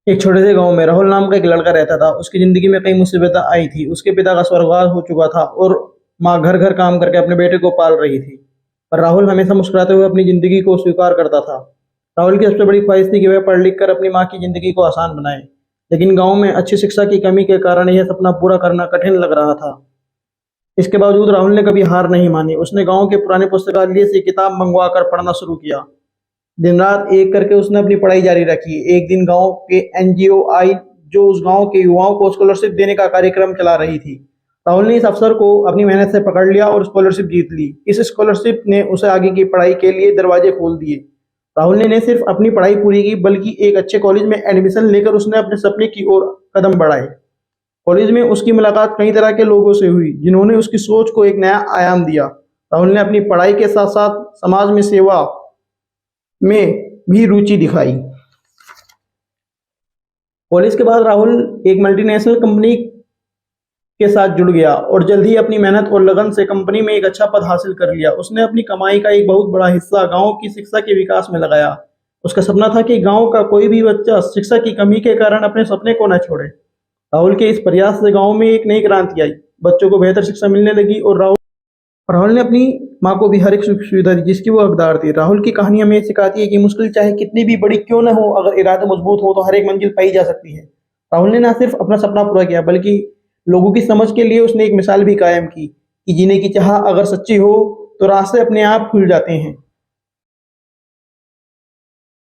एक छोटे से गांव में राहुल नाम का एक लड़का रहता था। उसकी जिंदगी में कई मुसीबतें आई थी। उसके पिता का स्वर्गवास हो चुका था और माँ घर घर काम करके अपने बेटे को पाल रही थी। पर राहुल हमेशा मुस्कुराते हुए अपनी जिंदगी को स्वीकार करता था। राहुल की सबसे बड़ी ख्वाहिश थी कि वह पढ़ लिख कर अपनी माँ की जिंदगी को आसान बनाए, लेकिन गांव में अच्छी शिक्षा की कमी के कारण यह सपना पूरा करना कठिन लग रहा था। इसके बावजूद राहुल ने कभी हार नहीं मानी। उसने गांव के पुराने पुस्तकालय से किताब मंगवा कर पढ़ना शुरू किया। दिन रात एक करके उसने अपनी पढ़ाई जारी रखी। एक दिन गांव के एनजीओ आई, जो उस गांव के युवाओं को स्कॉलरशिप देने का कार्यक्रम चला रही थी। राहुल ने इस अवसर को अपनी मेहनत से पकड़ लिया और स्कॉलरशिप जीत ली। इस स्कॉलरशिप ने उसे आगे की पढ़ाई के लिए दरवाजे खोल दिए। राहुल ने न सिर्फ अपनी पढ़ाई पूरी की, बल्कि एक अच्छे कॉलेज में एडमिशन लेकर उसने अपने सपने की ओर कदम बढ़ाए। कॉलेज में उसकी मुलाकात कई तरह के लोगों से हुई, जिन्होंने उसकी सोच को एक नया आयाम दिया। राहुल ने अपनी पढ़ाई के साथ साथ समाज में सेवा में भी रुचि दिखाई। कॉलेज के बाद राहुल एक मल्टीनेशनल कंपनी के साथ जुड़ गया और जल्द ही अपनी मेहनत और लगन से कंपनी में एक अच्छा पद हासिल कर लिया। उसने अपनी कमाई का एक बहुत बड़ा हिस्सा गांव की शिक्षा के विकास में लगाया। उसका सपना था कि गांव का कोई भी बच्चा शिक्षा की कमी के कारण अपने सपने को न छोड़े। राहुल के इस प्रयास से गांव में एक नई क्रांति आई। बच्चों को बेहतर शिक्षा मिलने लगी और राहुल ने अपनी माँ को भी हर एक सुख सुविधा दी जिसकी वो हकदार थी। राहुल की कहानी हमें सिखाती है कि मुश्किल चाहे कितनी भी बड़ी क्यों न हो, अगर इरादा मजबूत हो तो हर एक मंजिल पाई जा सकती है। राहुल ने न सिर्फ अपना सपना पूरा किया, बल्कि लोगों की समझ के लिए उसने एक मिसाल भी कायम की कि जीने की चाह अगर सच्ची हो तो रास्ते अपने आप खुल जाते हैं।